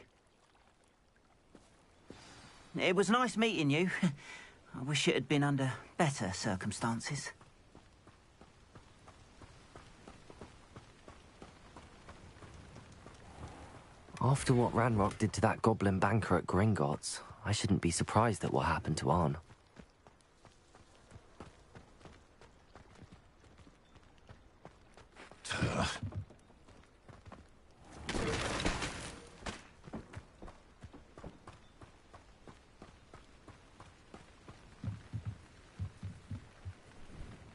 It was nice meeting you. I wish it had been under better circumstances. After what Ranrock did to that goblin banker at Gringotts, I shouldn't be surprised at what happened to Arn.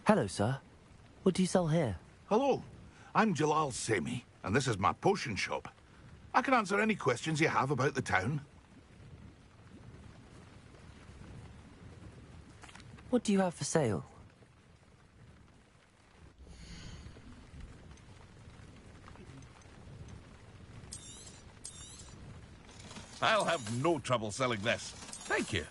Hello, sir. What do you sell here? Hello, I'm Jalal Semi, and this is my potion shop. I can answer any questions you have about the town. What do you have for sale? I'll have no trouble selling this. Thank you.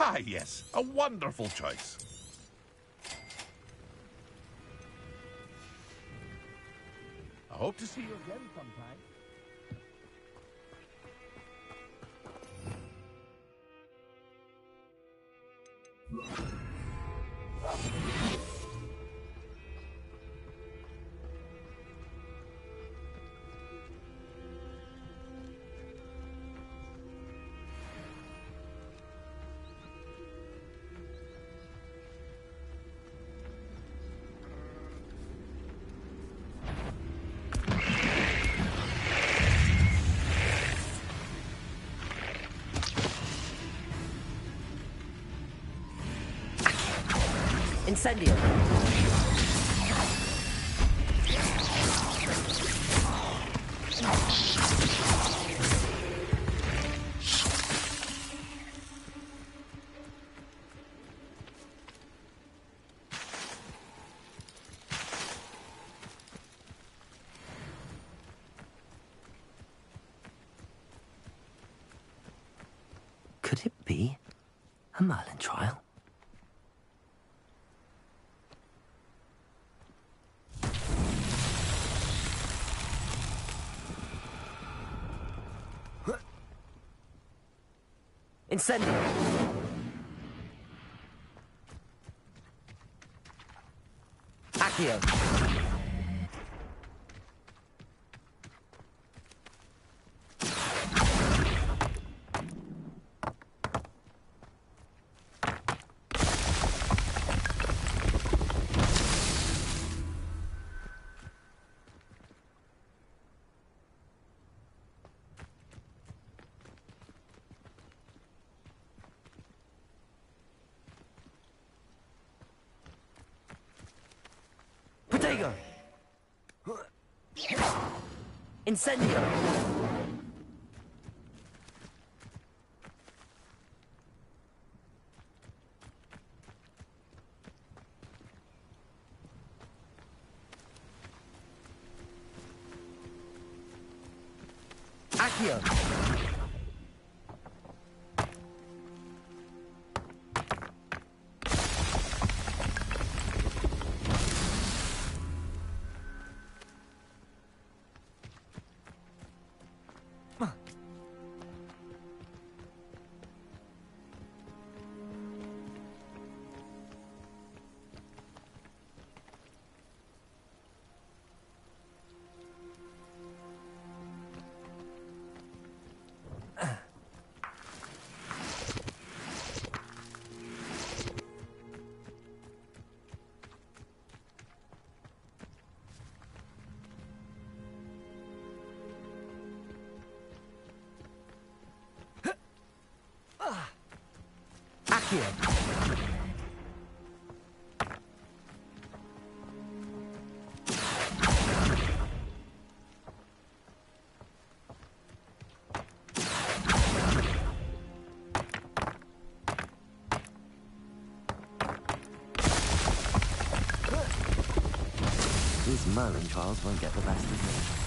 Ah, yes, a wonderful choice. I hope to see you again sometime. Incendio! Could it be a Merlin trial? Incendio! Accio! Protego! Incendio! Accio! Here. These Merlin trials won't get the best of me.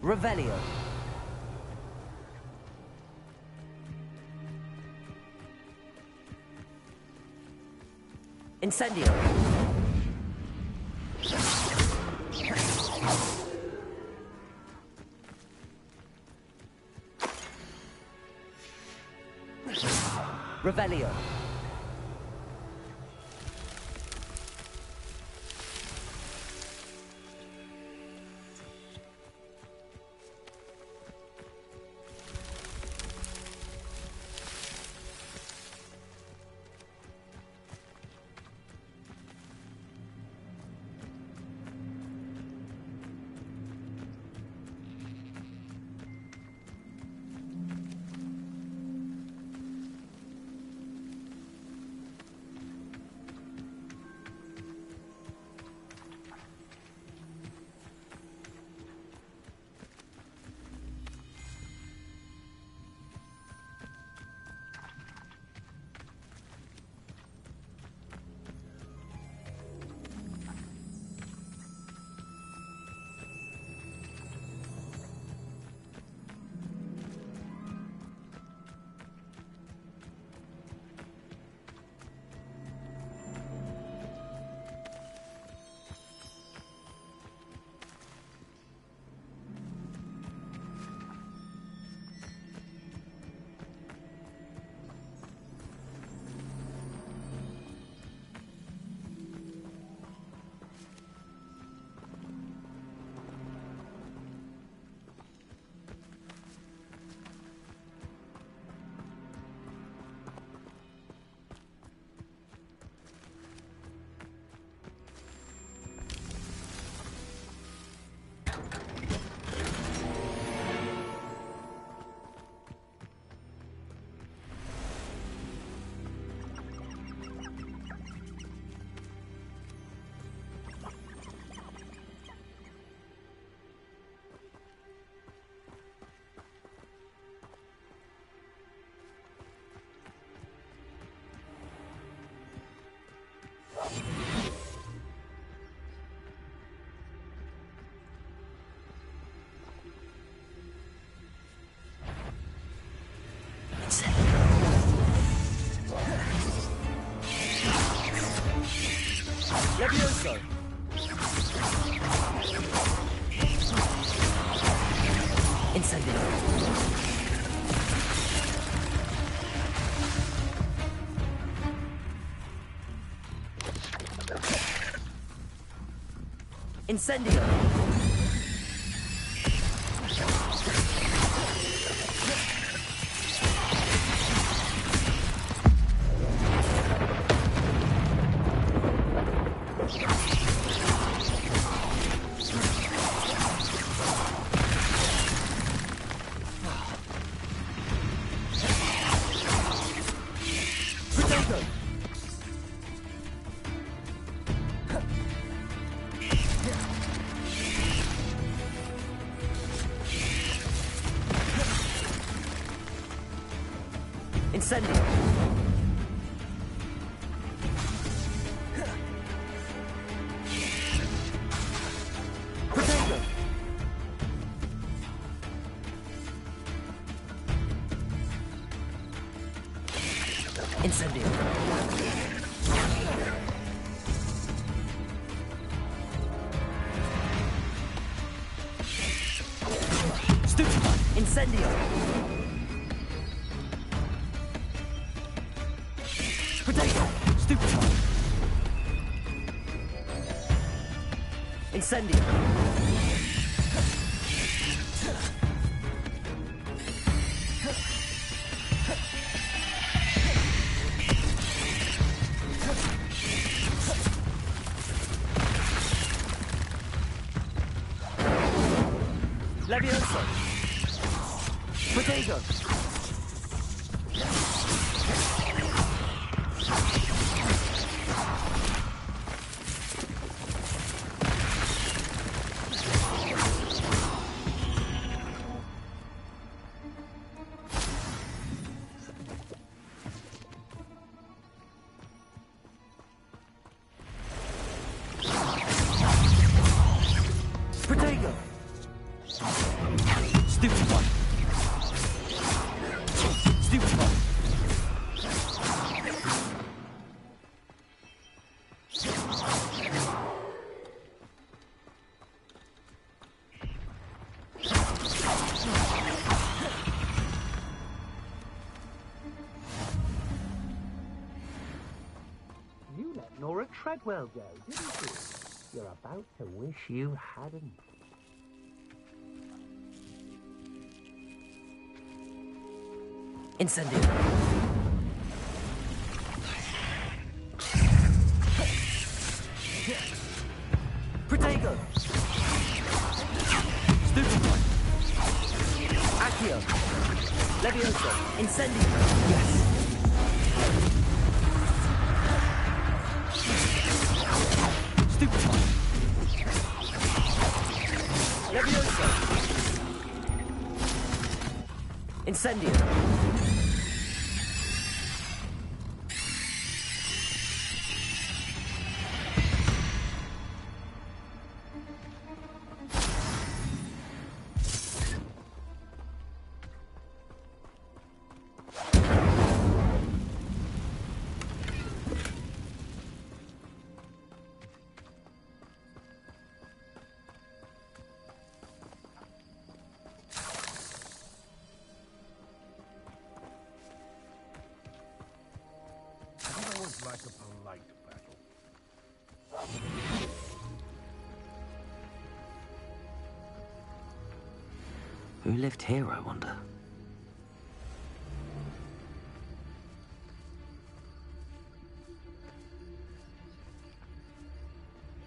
Revelio. Incendio. Revelio. Levioso. Incendio. Incendio. Incendio. Potato. Incendio. Stupefy. Incendio. Potato! Stupefy! Incendio! Levioso! Protego! Protego! Stupid one! Stupid one! You let Nora Treadwell go, didn't you? You're about to wish you hadn't. Incendio! Protego! Stupid one! Accio! Levioso! Incendio! Yes! Stupid one! Levioso! Incendio! Like a polite battle. Who lived here, I wonder?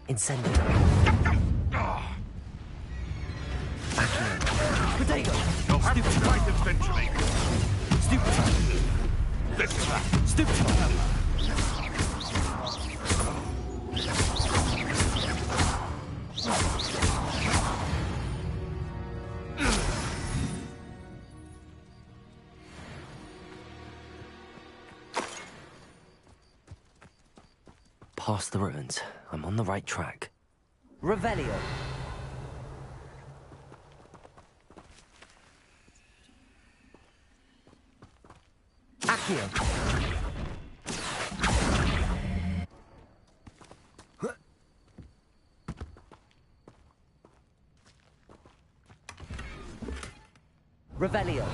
Incendio! Accio! Protego! You'll have to fight eventually. Stupid one! This is that. Stupid one! Past the ruins. I'm on the right track. Revelio! Accio! Revelio!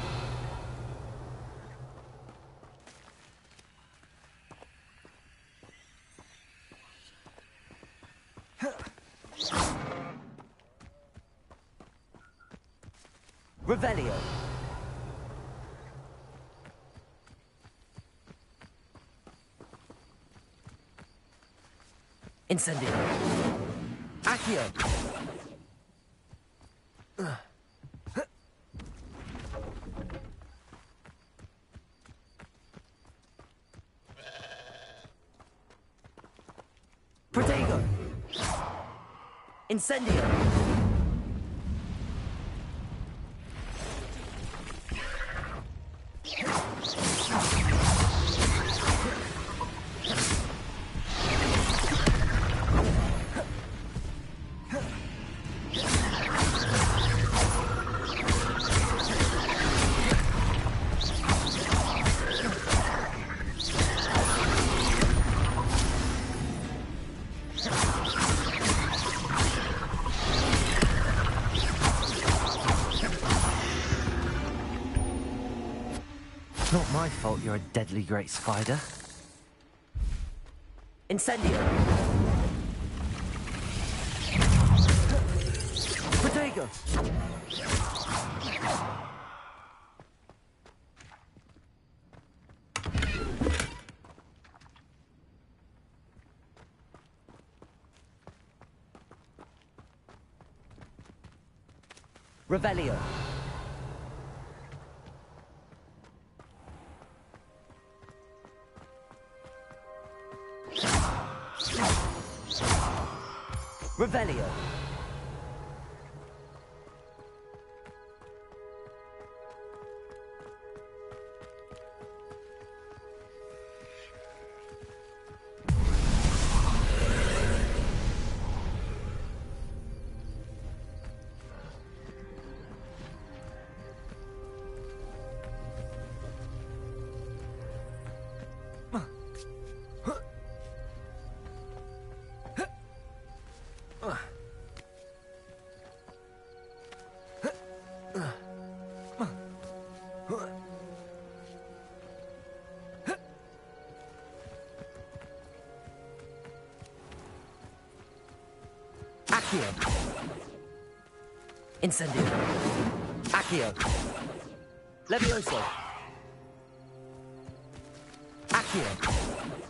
Revelio! Incendio! Accio! Protego! Incendio! Not my fault you're a deadly great spider. Incendio! Stratego! Revelio. Revelio. Accio. Incendio. Accio. Levioso. Accio.